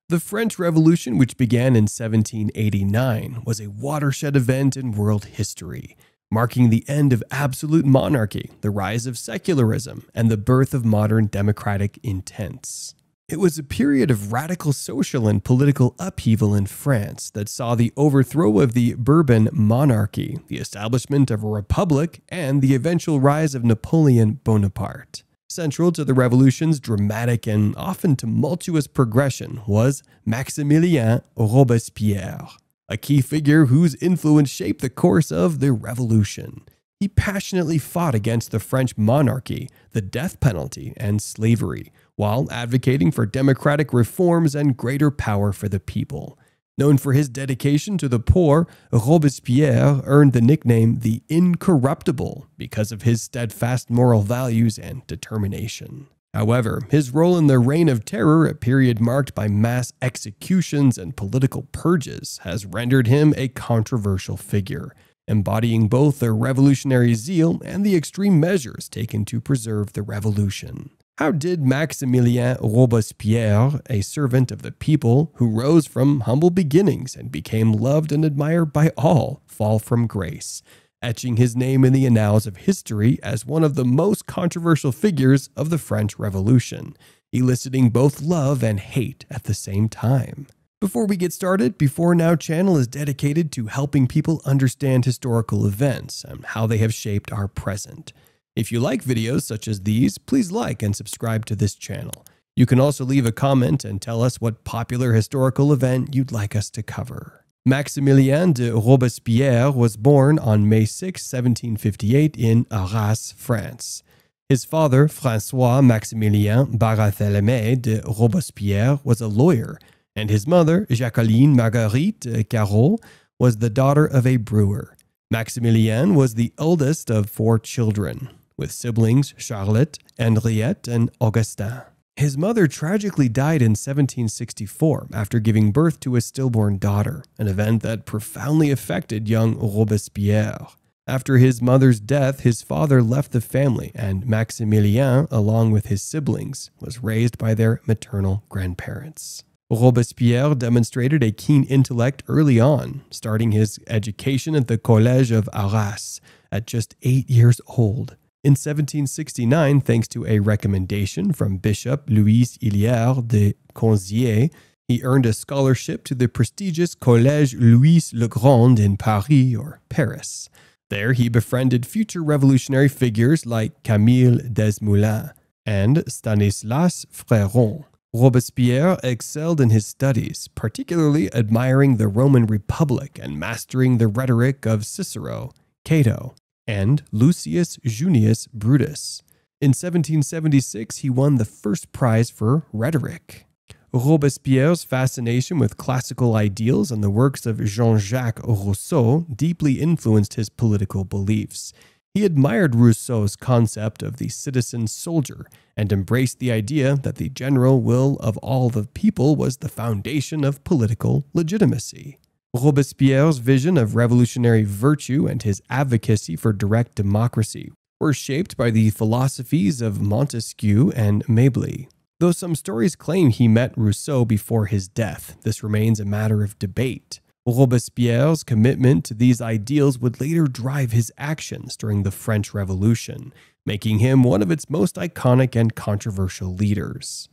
The French Revolution, which began in 1789, was a watershed event in world history, marking the end of absolute monarchy, the rise of secularism, and the birth of modern democratic intents. It was a period of radical social and political upheaval in France that saw the overthrow of the Bourbon monarchy, the establishment of a republic, and the eventual rise of Napoleon Bonaparte. Central to the revolution's dramatic and often tumultuous progression was Maximilien Robespierre, a key figure whose influence shaped the course of the revolution. He passionately fought against the French monarchy, the death penalty, and slavery, while advocating for democratic reforms and greater power for the people. Known for his dedication to the poor, Robespierre earned the nickname the Incorruptible because of his steadfast moral values and determination. However, his role in the Reign of Terror, a period marked by mass executions and political purges, has rendered him a controversial figure, embodying both the revolutionary zeal and the extreme measures taken to preserve the revolution. How did Maximilien Robespierre, a servant of the people who rose from humble beginnings and became loved and admired by all, fall from grace, etching his name in the annals of history as one of the most controversial figures of the French Revolution, eliciting both love and hate at the same time? Before we get started, Before Now channel is dedicated to helping people understand historical events and how they have shaped our present. If you like videos such as these, please like and subscribe to this channel. You can also leave a comment and tell us what popular historical event you'd like us to cover. Maximilien de Robespierre was born on May 6, 1758 in Arras, France. His father, François Maximilien Barthélemy de Robespierre, was a lawyer, and his mother, Jacqueline Marguerite Carreau, was the daughter of a brewer. Maximilien was the eldest of 4 children, with siblings Charlotte, Henriette, and Augustin. His mother tragically died in 1764 after giving birth to a stillborn daughter, an event that profoundly affected young Robespierre. After his mother's death, his father left the family, and Maximilien, along with his siblings, was raised by their maternal grandparents. Robespierre demonstrated a keen intellect early on, starting his education at the Collège of Arras at just 8 years old. In 1769, thanks to a recommendation from Bishop Louis Hilliard de Conzié, he earned a scholarship to the prestigious Collège Louis le Grand in Paris, or Paris. There, he befriended future revolutionary figures like Camille Desmoulins and Stanislas Fréron. Robespierre excelled in his studies, particularly admiring the Roman Republic and mastering the rhetoric of Cicero, Cato, and Lucius Junius Brutus. In 1776, he won the first prize for rhetoric. Robespierre's fascination with classical ideals and the works of Jean-Jacques Rousseau deeply influenced his political beliefs. He admired Rousseau's concept of the citizen soldier and embraced the idea that the general will of all the people was the foundation of political legitimacy. Robespierre's vision of revolutionary virtue and his advocacy for direct democracy were shaped by the philosophies of Montesquieu and Mably. Though some stories claim he met Rousseau before his death, this remains a matter of debate. Robespierre's commitment to these ideals would later drive his actions during the French Revolution, making him one of its most iconic and controversial leaders.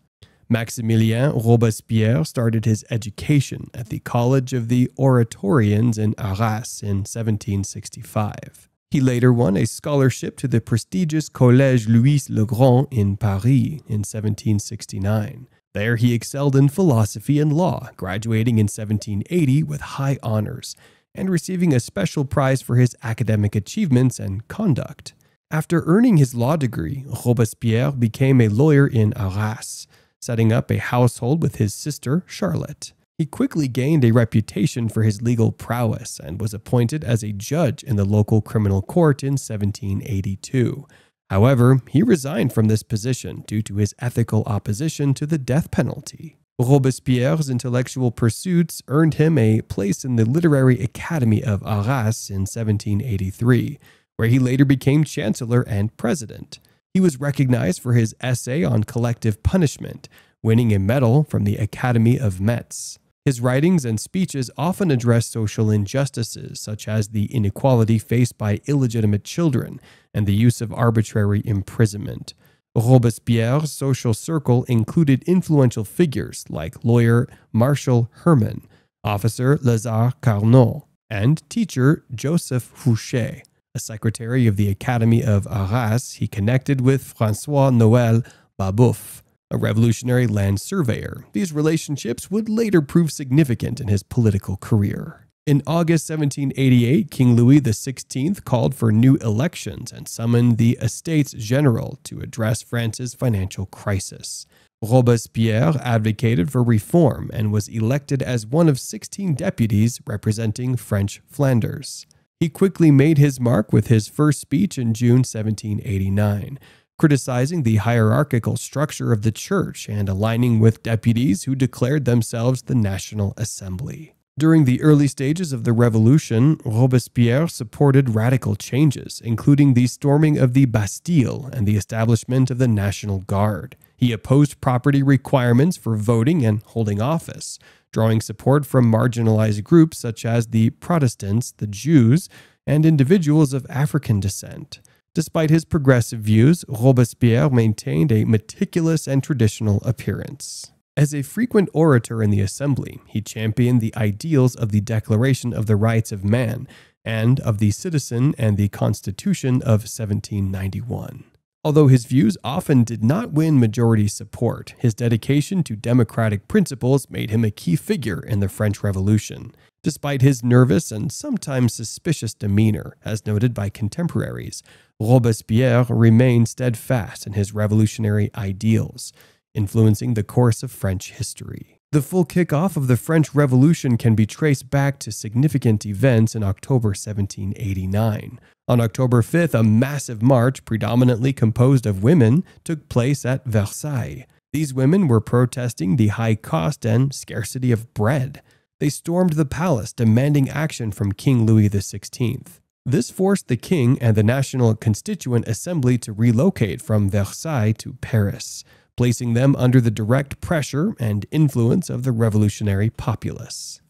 Maximilien Robespierre started his education at the College of the Oratorians in Arras in 1765. He later won a scholarship to the prestigious Collège Louis le Grand in Paris in 1769. There he excelled in philosophy and law, graduating in 1780 with high honors, and receiving a special prize for his academic achievements and conduct. After earning his law degree, Robespierre became a lawyer in Arras, setting up a household with his sister, Charlotte. He quickly gained a reputation for his legal prowess and was appointed as a judge in the local criminal court in 1782. However, he resigned from this position due to his ethical opposition to the death penalty. Robespierre's intellectual pursuits earned him a place in the Literary Academy of Arras in 1783, where he later became chancellor and president. He was recognized for his essay on collective punishment, winning a medal from the Academy of Metz. His writings and speeches often address social injustices, such as the inequality faced by illegitimate children and the use of arbitrary imprisonment. Robespierre's social circle included influential figures like lawyer Marshal Herman, officer Lazare Carnot, and teacher Joseph Fouché. A secretary of the Academy of Arras, he connected with François-Noël Babeuf, a revolutionary land surveyor. These relationships would later prove significant in his political career. In August 1788, King Louis XVI called for new elections and summoned the Estates General to address France's financial crisis. Robespierre advocated for reform and was elected as one of 16 deputies representing French Flanders. He quickly made his mark with his first speech in June 1789, criticizing the hierarchical structure of the church and aligning with deputies who declared themselves the National Assembly. During the early stages of the revolution, Robespierre supported radical changes, including the storming of the Bastille and the establishment of the National Guard. He opposed property requirements for voting and holding office, drawing support from marginalized groups such as the Protestants, the Jews, and individuals of African descent. Despite his progressive views, Robespierre maintained a meticulous and traditional appearance. As a frequent orator in the Assembly, he championed the ideals of the Declaration of the Rights of Man and of the Citizen and the Constitution of 1791. Although his views often did not win majority support, his dedication to democratic principles made him a key figure in the French Revolution. Despite his nervous and sometimes suspicious demeanor, as noted by contemporaries, Robespierre remained steadfast in his revolutionary ideals, influencing the course of French history. The full kickoff of the French Revolution can be traced back to significant events in October 1789. On October 5th, a massive march, predominantly composed of women, took place at Versailles. These women were protesting the high cost and scarcity of bread. They stormed the palace, demanding action from King Louis XVI. This forced the king and the National Constituent Assembly to relocate from Versailles to Paris, placing them under the direct pressure and influence of the revolutionary populace.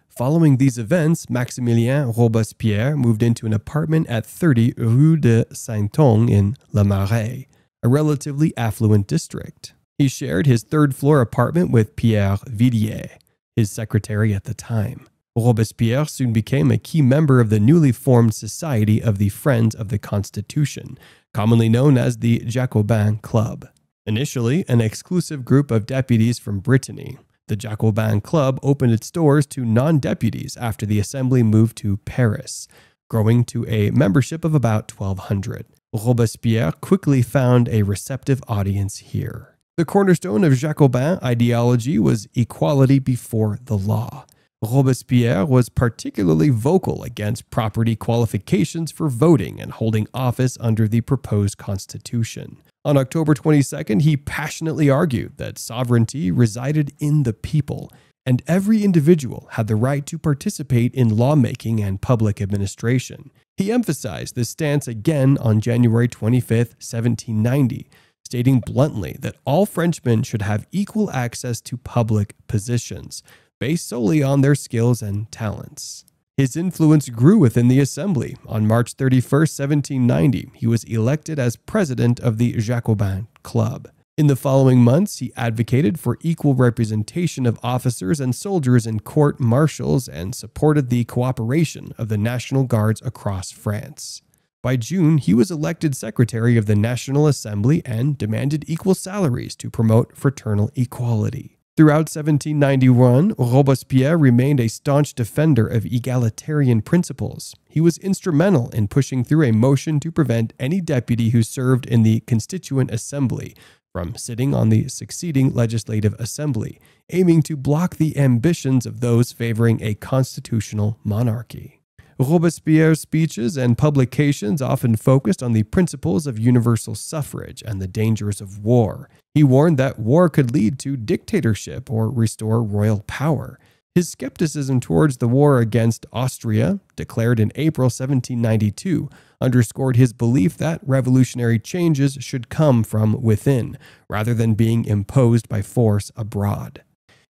Following these events, Maximilien Robespierre moved into an apartment at 30 Rue de Saint-Onge in Le Marais, a relatively affluent district. He shared his third-floor apartment with Pierre Vidier, his secretary at the time. Robespierre soon became a key member of the newly formed Society of the Friends of the Constitution, commonly known as the Jacobin Club. Initially an exclusive group of deputies from Brittany, the Jacobin Club opened its doors to non-deputies after the assembly moved to Paris, growing to a membership of about 1,200. Robespierre quickly found a receptive audience here. The cornerstone of Jacobin ideology was equality before the law. Robespierre was particularly vocal against property qualifications for voting and holding office under the proposed constitution. On October 22nd, he passionately argued that sovereignty resided in the people, and every individual had the right to participate in lawmaking and public administration. He emphasized this stance again on January 25, 1790, stating bluntly that all Frenchmen should have equal access to public positions, based solely on their skills and talents. His influence grew within the assembly. On March 31, 1790, he was elected as president of the Jacobin Club. In the following months, he advocated for equal representation of officers and soldiers in court-martials and supported the cooperation of the National Guards across France. By June, he was elected secretary of the National Assembly and demanded equal salaries to promote fraternal equality. Throughout 1791, Robespierre remained a staunch defender of egalitarian principles. He was instrumental in pushing through a motion to prevent any deputy who served in the Constituent Assembly from sitting on the succeeding Legislative Assembly, aiming to block the ambitions of those favoring a constitutional monarchy. Robespierre's speeches and publications often focused on the principles of universal suffrage and the dangers of war. He warned that war could lead to dictatorship or restore royal power. His skepticism towards the war against Austria, declared in April 1792, underscored his belief that revolutionary changes should come from within, rather than being imposed by force abroad.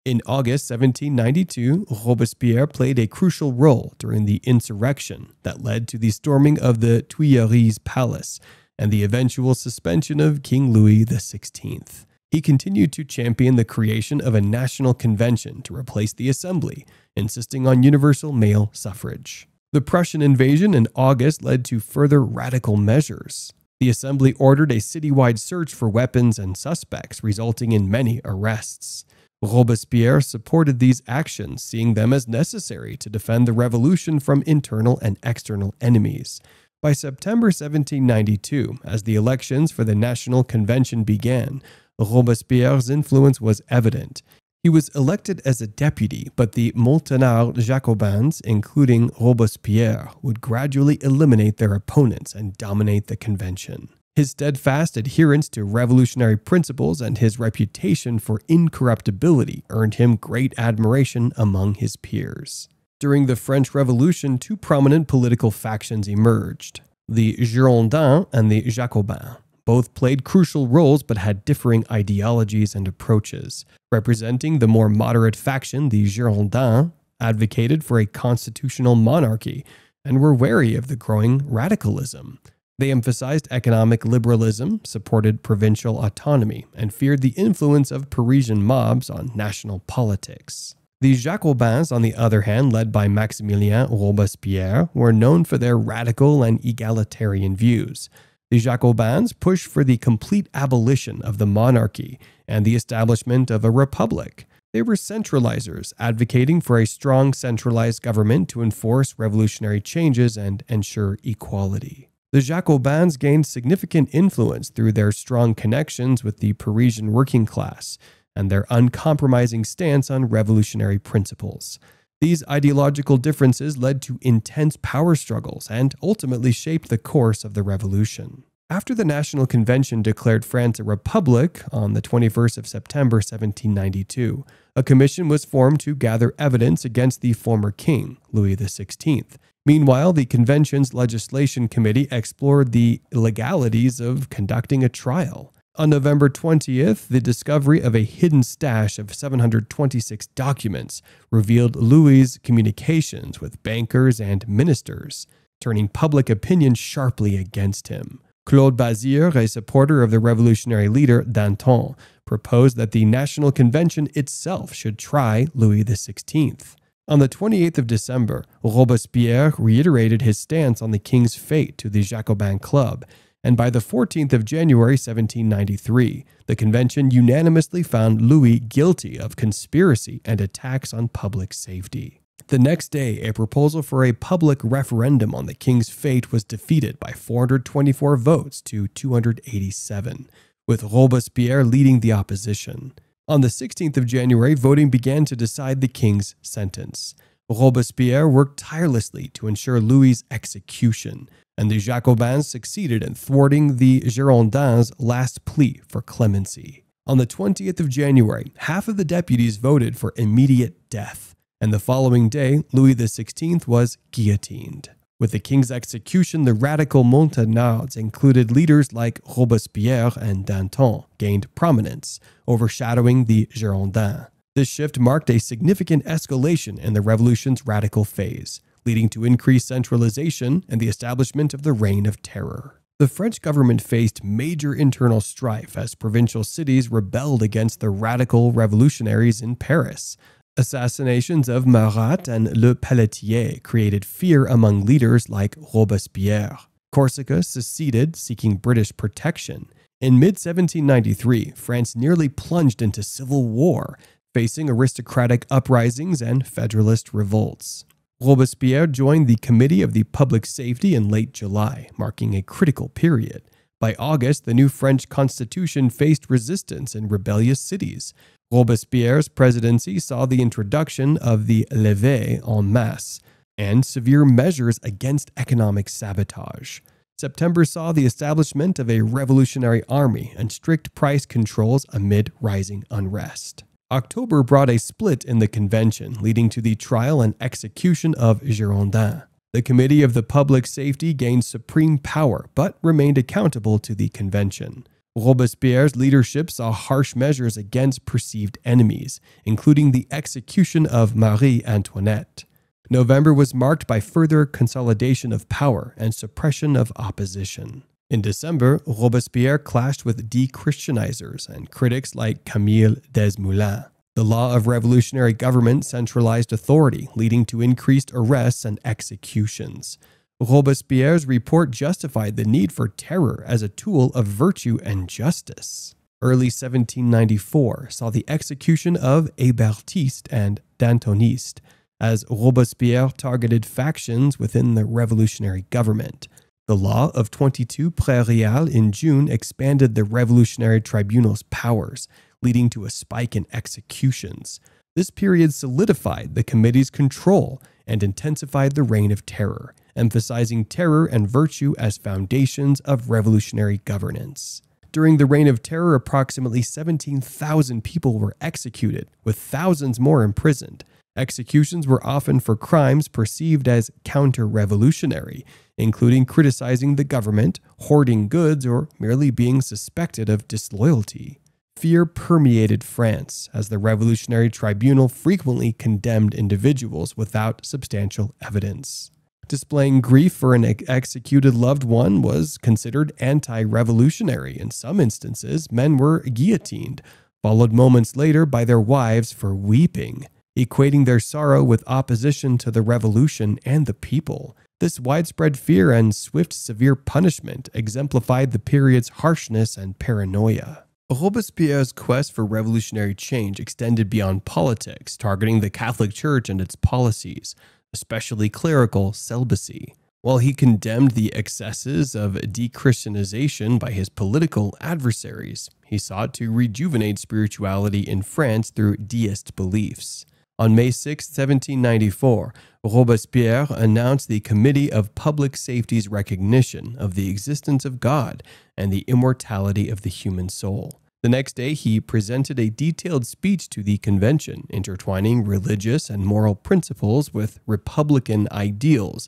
In August 1792, Robespierre played a crucial role during the insurrection that led to the storming of the Tuileries Palace and the eventual suspension of King Louis XVI. He continued to champion the creation of a national convention to replace the assembly, insisting on universal male suffrage. The Prussian invasion in August led to further radical measures. The assembly ordered a citywide search for weapons and suspects, resulting in many arrests. Robespierre supported these actions, seeing them as necessary to defend the revolution from internal and external enemies. By September 1792, as the elections for the National Convention began, Robespierre's influence was evident. He was elected as a deputy, but the Montagnard Jacobins, including Robespierre, would gradually eliminate their opponents and dominate the convention. His steadfast adherence to revolutionary principles and his reputation for incorruptibility earned him great admiration among his peers. During the French Revolution, two prominent political factions emerged, the Girondins and the Jacobins. Both played crucial roles but had differing ideologies and approaches. Representing the more moderate faction, the Girondins advocated for a constitutional monarchy and were wary of the growing radicalism. They emphasized economic liberalism, supported provincial autonomy, and feared the influence of Parisian mobs on national politics. The Jacobins, on the other hand, led by Maximilien Robespierre, were known for their radical and egalitarian views. The Jacobins pushed for the complete abolition of the monarchy and the establishment of a republic. They were centralizers, advocating for a strong centralized government to enforce revolutionary changes and ensure equality. The Jacobins gained significant influence through their strong connections with the Parisian working class and their uncompromising stance on revolutionary principles. These ideological differences led to intense power struggles and ultimately shaped the course of the revolution. After the National Convention declared France a republic on the 21st of September 1792, a commission was formed to gather evidence against the former king, Louis XVI. Meanwhile, the convention's legislation committee explored the legalities of conducting a trial. On November 20th, the discovery of a hidden stash of 726 documents revealed Louis's communications with bankers and ministers, turning public opinion sharply against him. Claude Bazire, a supporter of the revolutionary leader Danton, proposed that the National Convention itself should try Louis XVI. On the 28th of December, Robespierre reiterated his stance on the king's fate to the Jacobin Club, and by the 14th of January 1793, the convention unanimously found Louis guilty of conspiracy and attacks on public safety. The next day, a proposal for a public referendum on the king's fate was defeated by 424 votes to 287, with Robespierre leading the opposition. On the 16th of January, voting began to decide the king's sentence. Robespierre worked tirelessly to ensure Louis's execution, and the Jacobins succeeded in thwarting the Girondins' last plea for clemency. On the 20th of January, half of the deputies voted for immediate death, and the following day, Louis XVI was guillotined. With the king's execution, the radical Montagnards, included leaders like Robespierre and Danton, gained prominence, overshadowing the Girondins. This shift marked a significant escalation in the revolution's radical phase, leading to increased centralization and the establishment of the Reign of Terror. The French government faced major internal strife as provincial cities rebelled against the radical revolutionaries in Paris. Assassinations of Marat and Le Pelletier created fear among leaders like Robespierre. Corsica seceded, seeking British protection. In mid-1793, France nearly plunged into civil war, facing aristocratic uprisings and federalist revolts. Robespierre joined the Committee of the Public Safety in late July, marking a critical period. By August, the new French constitution faced resistance in rebellious cities. Robespierre's presidency saw the introduction of the levée en masse and severe measures against economic sabotage. September saw the establishment of a revolutionary army and strict price controls amid rising unrest. October brought a split in the convention, leading to the trial and execution of Girondins. The Committee of the Public Safety gained supreme power, but remained accountable to the convention. Robespierre's leadership saw harsh measures against perceived enemies, including the execution of Marie Antoinette. November was marked by further consolidation of power and suppression of opposition. In December, Robespierre clashed with de-Christianizers and critics like Camille Desmoulins. The law of revolutionary government centralized authority, leading to increased arrests and executions. Robespierre's report justified the need for terror as a tool of virtue and justice. Early 1794 saw the execution of Hébertistes and Dantonistes, as Robespierre targeted factions within the revolutionary government. The law of 22 Prairial in June expanded the Revolutionary Tribunal's powers, leading to a spike in executions. This period solidified the committee's control and intensified the reign of terror, emphasizing terror and virtue as foundations of revolutionary governance. During the Reign of Terror, approximately 17,000 people were executed, with thousands more imprisoned. Executions were often for crimes perceived as counter-revolutionary, including criticizing the government, hoarding goods, or merely being suspected of disloyalty. Fear permeated France, as the Revolutionary Tribunal frequently condemned individuals without substantial evidence. Displaying grief for an executed loved one was considered anti-revolutionary. In some instances, men were guillotined, followed moments later by their wives for weeping, equating their sorrow with opposition to the revolution and the people. This widespread fear and swift, severe punishment exemplified the period's harshness and paranoia. Robespierre's quest for revolutionary change extended beyond politics, targeting the Catholic Church and its policies, especially clerical celibacy. While he condemned the excesses of de-Christianization by his political adversaries, he sought to rejuvenate spirituality in France through deist beliefs. On May 6, 1794, Robespierre announced the Committee of Public Safety's recognition of the existence of God and the immortality of the human soul. The next day, he presented a detailed speech to the convention, intertwining religious and moral principles with republican ideals,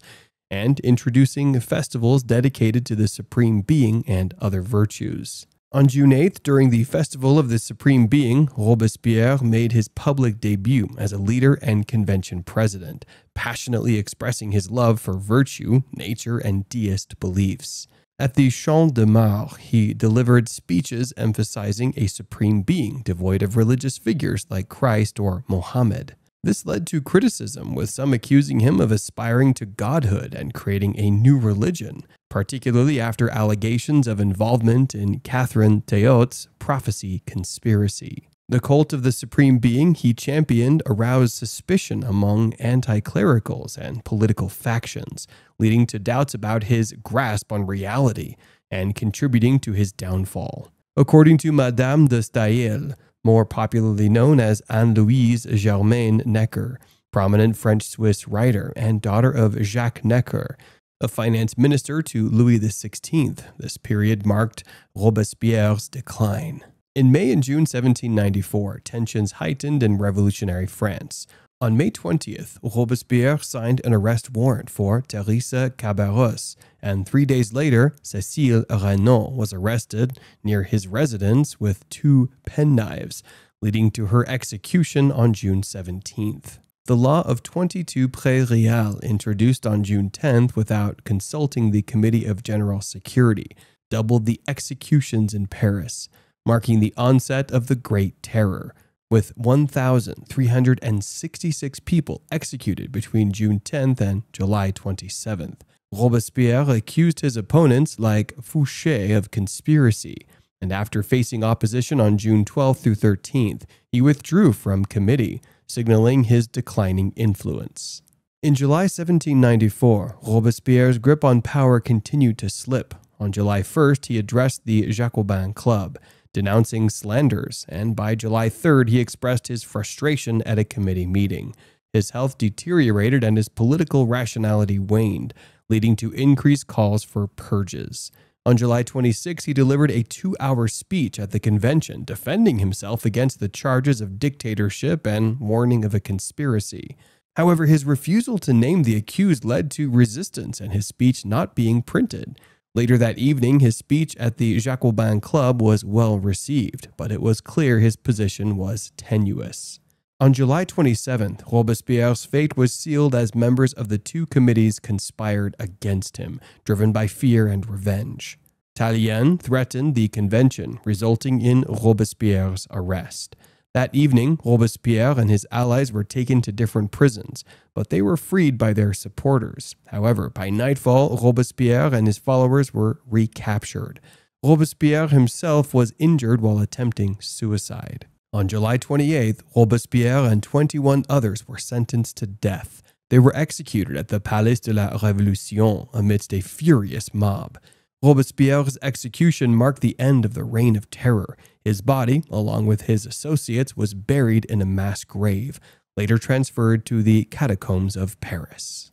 and introducing festivals dedicated to the Supreme Being and other virtues. On June 8th, during the Festival of the Supreme Being, Robespierre made his public debut as a leader and convention president, passionately expressing his love for virtue, nature, and deist beliefs. At the Champ de Mars, he delivered speeches emphasizing a supreme being devoid of religious figures like Christ or Mohammed. This led to criticism, with some accusing him of aspiring to godhood and creating a new religion, particularly after allegations of involvement in Catherine Théot's prophecy conspiracy. The cult of the Supreme Being he championed aroused suspicion among anti-clericals and political factions, leading to doubts about his grasp on reality and contributing to his downfall. According to Madame de Staël, more popularly known as Anne-Louise Germaine Necker, prominent French-Swiss writer and daughter of Jacques Necker, a finance minister to Louis XVI, this period marked Robespierre's decline. In May and June 1794, tensions heightened in revolutionary France. On May 20th, Robespierre signed an arrest warrant for Theresa Cabarrus, and 3 days later, Cécile Renaud was arrested near his residence with 2 penknives, leading to her execution on June 17th. The law of 22 Prairial, introduced on June 10th without consulting the Committee of General Security, doubled the executions in Paris, marking the onset of the Great Terror, with 1,366 people executed between June 10th and July 27th. Robespierre accused his opponents like Fouché of conspiracy, and after facing opposition on June 12th through 13th, he withdrew from committee, signaling his declining influence. In July 1794, Robespierre's grip on power continued to slip. On July 1st, he addressed the Jacobin Club, denouncing slanders, and by July 3rd, he expressed his frustration at a committee meeting. His health deteriorated and his political rationality waned, leading to increased calls for purges. On July 26, he delivered a 2-hour speech at the convention defending himself against the charges of dictatorship and warning of a conspiracy. However, his refusal to name the accused led to resistance and his speech not being printed. Later that evening, his speech at the Jacobin Club was well received, but it was clear his position was tenuous. On July 27th, Robespierre's fate was sealed as members of the two committees conspired against him, driven by fear and revenge. Tallien threatened the convention, resulting in Robespierre's arrest. That evening, Robespierre and his allies were taken to different prisons, but they were freed by their supporters. However, by nightfall, Robespierre and his followers were recaptured. Robespierre himself was injured while attempting suicide. On July 28th, Robespierre and 21 others were sentenced to death. They were executed at the Palais de la Révolution amidst a furious mob. Robespierre's execution marked the end of the Reign of Terror. His body, along with his associates, was buried in a mass grave, later transferred to the catacombs of Paris.